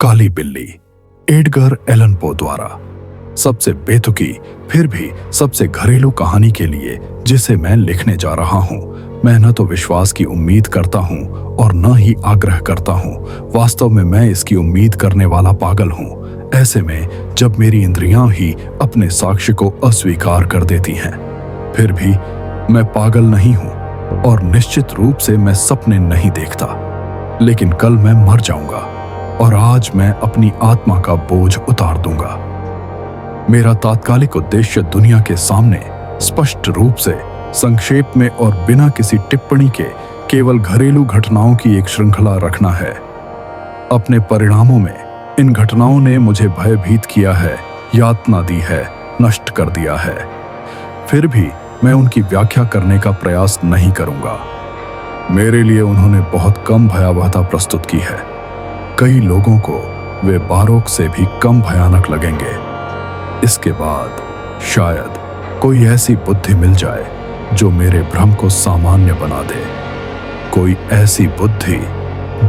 काली बिल्ली, Edgar Allan Poe द्वारा। सबसे बेतुकी फिर भी सबसे घरेलू कहानी के लिए जिसे मैं लिखने जा रहा हूं, मैं न तो विश्वास की उम्मीद करता हूं और न ही आग्रह करता हूं। वास्तव में मैं इसकी उम्मीद करने वाला पागल हूं। ऐसे में जब मेरी इंद्रियां ही अपने साक्ष्य को अस्वीकार कर देती हैं, फिर भी मैं पागल नहीं हूं और निश्चित रूप से मैं सपने नहीं देखता। लेकिन कल मैं मर जाऊंगा और आज मैं अपनी आत्मा का बोझ उतार दूंगा। मेरा तात्कालिक उद्देश्य दुनिया के सामने स्पष्ट रूप से, संक्षेप में और बिना किसी टिप्पणी के केवल घरेलू घटनाओं की एक श्रृंखला रखना है। अपने परिणामों में इन घटनाओं ने मुझे भयभीत किया है, यातना दी है, नष्ट कर दिया है। फिर भी मैं उनकी व्याख्या करने का प्रयास नहीं करूंगा। मेरे लिए उन्होंने बहुत कम भयावहता प्रस्तुत की है। कई लोगों को वे बारोक से भी कम भयानक लगेंगे। इसके बाद शायद कोई ऐसी बुद्धि मिल जाए जो मेरे भ्रम को सामान्य बना दे। कोई ऐसी बुद्धि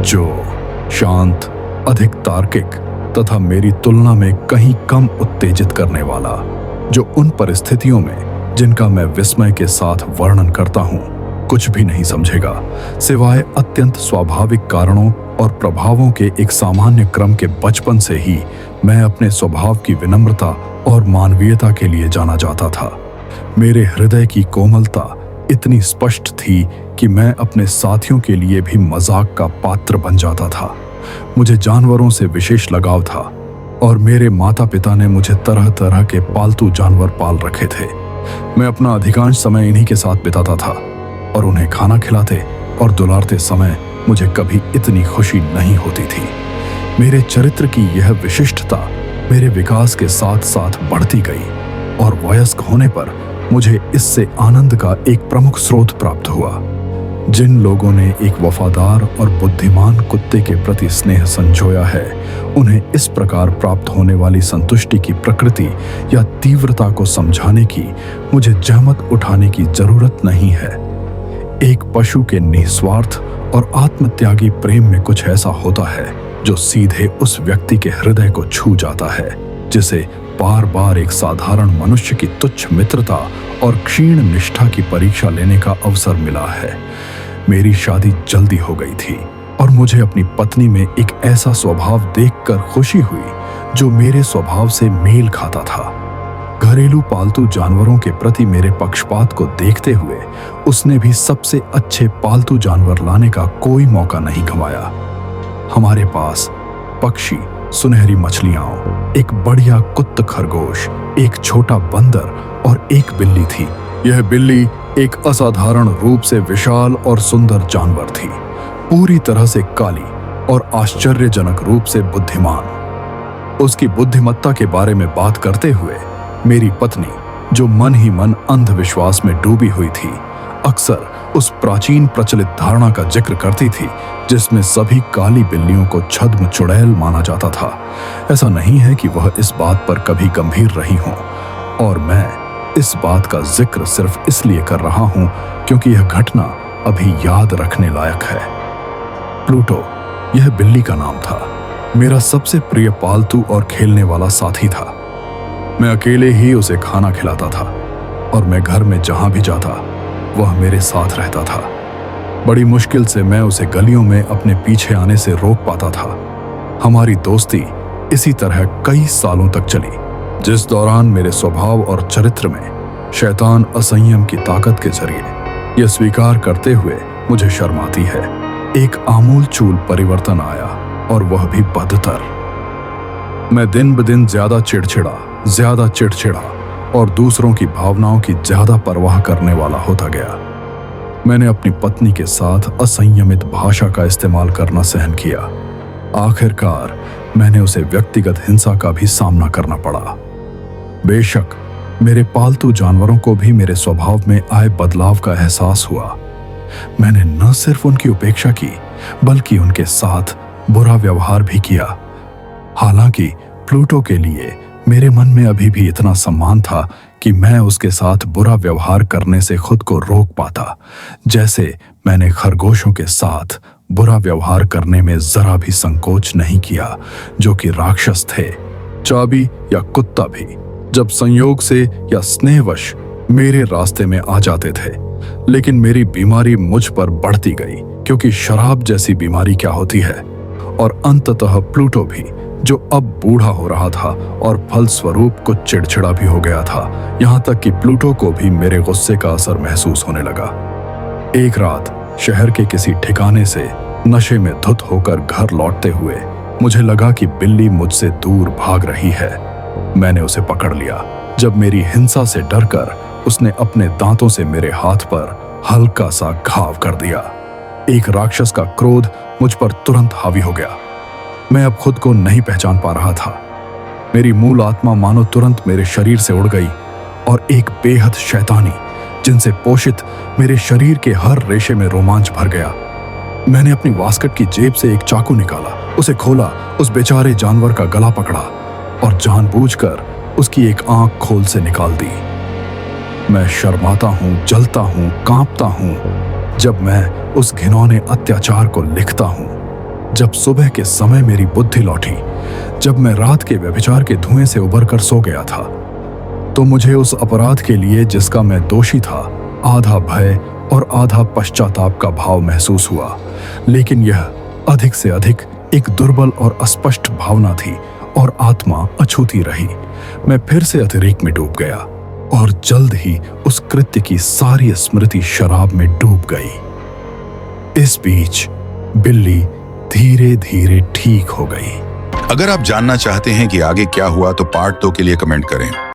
जो शांत, अधिक तार्किक तथा मेरी तुलना में कहीं कम उत्तेजित करने वाला, जो उन परिस्थितियों में जिनका मैं विस्मय के साथ वर्णन करता हूं कुछ भी नहीं समझेगा, सिवाय अत्यंत स्वाभाविक कारणों और प्रभावों के एक सामान्य क्रम के। बचपन से ही मैं अपने स्वभाव की विनम्रता और मानवीयता के लिए जाना जाता था। मेरे हृदय की कोमलता इतनी स्पष्ट थी कि मैं अपने साथियों के लिए भी मजाक का पात्र बन जाता था। मुझे जानवरों से विशेष लगाव था और मेरे माता पिता ने मुझे तरह तरह के पालतू जानवर पाल रखे थे। मैं अपना अधिकांश समय इन्हीं के साथ बिताता था और उन्हें खाना खिलाते और दुलारते समय मुझे कभी इतनी खुशी नहीं होती थी। मेरे चरित्र की यह विशिष्टता मेरे विकास के साथ साथ बढ़ती गई और वयस्क होने पर मुझे इससे आनंद का एक प्रमुख स्रोत प्राप्त हुआ। जिन लोगों ने एक वफादार और बुद्धिमान कुत्ते के प्रति स्नेह संजोया है, उन्हें इस प्रकार प्राप्त होने वाली संतुष्टि की प्रकृति या तीव्रता को समझाने की मुझे जहमत उठाने की जरूरत नहीं है। एक पशु के निस्वार्थ और आत्मत्यागी प्रेम में कुछ ऐसा होता है जो सीधे उस व्यक्ति के हृदय को छू जाता है, जिसे बार बार एक साधारण मनुष्य की तुच्छ मित्रता और क्षीण निष्ठा की परीक्षा लेने का अवसर मिला है। मेरी शादी जल्दी हो गई थी और मुझे अपनी पत्नी में एक ऐसा स्वभाव देखकर खुशी हुई जो मेरे स्वभाव से मेल खाता था। घरेलू पालतू जानवरों के प्रति मेरे पक्षपात को देखते हुए उसने भी सबसे अच्छे पालतू जानवर लाने का कोई मौका नहीं गंवाया। हमारे पास पक्षी, सुनहरी मछलियां, एक बढ़िया कुत्त खरगोश, एक छोटा बंदर और एक बिल्ली थी। यह बिल्ली एक असाधारण रूप से विशाल और सुंदर जानवर थी, पूरी तरह से काली और आश्चर्यजनक रूप से बुद्धिमान। उसकी बुद्धिमत्ता के बारे में बात करते हुए मेरी पत्नी, जो मन ही मन अंधविश्वास में डूबी हुई थी, अक्सर उस प्राचीन प्रचलित धारणा का जिक्र करती थी जिसमें सभी काली बिल्लियों को छद्म चुड़ैल माना जाता था। ऐसा नहीं है कि वह इस बात पर कभी गंभीर रही हों, और मैं इस बात का जिक्र सिर्फ इसलिए कर रहा हूं क्योंकि यह घटना अभी याद रखने लायक है। प्लूटो, यह बिल्ली का नाम था, मेरा सबसे प्रिय पालतू और खेलने वाला साथी था। मैं अकेले ही उसे खाना खिलाता था और मैं घर में जहां भी जाता वह मेरे साथ रहता था। बड़ी मुश्किल से मैं उसे गलियों में अपने पीछे आने से रोक पाता था। हमारी दोस्ती इसी तरह कई सालों तक चली, जिस दौरान मेरे स्वभाव और चरित्र में शैतान असंयम की ताकत के जरिए यह स्वीकार करते हुए मुझे शर्म आती है, एक आमूलचूल परिवर्तन आया, और वह भी बदतर। मैं दिन ब दिन ज्यादा चिड़चिड़ा और दूसरों की भावनाओं की ज्यादा परवाह करने वाला होता गया। मैंने अपनी पत्नी के साथ असंयमित भाषा का इस्तेमाल करना सहन किया। आखिरकार मैंने उसे व्यक्तिगत हिंसा का भी सामना करना पड़ा। बेशक मेरे पालतू जानवरों को भी मेरे स्वभाव में आए बदलाव का एहसास हुआ। मैंने न सिर्फ उनकी उपेक्षा की बल्कि उनके साथ बुरा व्यवहार भी किया। हालांकि प्लूटो के लिए मेरे मन में अभी भी इतना सम्मान था कि मैं उसके साथ बुरा व्यवहार करने से खुद को रोक पाता, जैसे मैंने खरगोशों के साथ बुरा व्यवहार करने में जरा भी संकोच नहीं किया, जो कि राक्षस थे। चाबी या कुत्ता भी जब संयोग से या स्नेहवश मेरे रास्ते में आ जाते थे, लेकिन मेरी बीमारी मुझ पर बढ़ती गई, क्योंकि शराब जैसी बीमारी क्या होती है। और अंततः प्लूटो भी, जो अब बूढ़ा हो रहा था और फलस्वरूप कुछ चिड़चिड़ा भी हो गया था, यहाँ तक कि प्लूटो को भी मेरे गुस्से का असर महसूस होने लगा। एक रात शहर के किसी ठिकाने से नशे में धुत होकर घर लौटते हुए मुझे लगा कि बिल्ली मुझसे दूर भाग रही है। मैंने उसे पकड़ लिया। जब मेरी हिंसा से डरकर उसने अपने दांतों से मेरे हाथ पर हल्का सा घाव कर दिया। एक राक्षस का क्रोध मुझ पर तुरंत हावी हो गया। मैं अब खुद को नहीं पहचान पा रहा था। मेरी मूल आत्मा मानो तुरंत मेरे शरीर से उड़ गई और एक बेहद शैतानी, जिनसे पोषित मेरे शरीर के हर रेशे में रोमांच भर गया। मैंने अपनी वास्कट की जेब से एक चाकू निकाला, उसे खोला, उस बेचारे जानवर का गला पकड़ा और जानबूझकर उसकी एक आंख खोल से निकाल दी। मैं शर्माता हूं, जलता हूं, कांपता हूं जब मैं उस घिनौने अत्याचार को लिखता हूं। जब सुबह के समय मेरी बुद्धि लौटी, जब मैं रात के व्यभिचार के धुएं से उबर कर सो गया था, तो मुझे उस अपराध के लिए जिसका मैं दोषी था आधा भय और आधा पश्चाताप का भाव महसूस हुआ। लेकिन यह अधिक से अधिक एक दुर्बल और अस्पष्ट भावना थी और आत्मा अछूती रही। मैं फिर से अतिरेक में डूब गया और जल्द ही उस कृत्य की सारी स्मृति शराब में डूब गई। इस बीच बिल्ली धीरे धीरे ठीक हो गई। अगर आप जानना चाहते हैं कि आगे क्या हुआ तो पार्ट 2 के लिए कमेंट करें।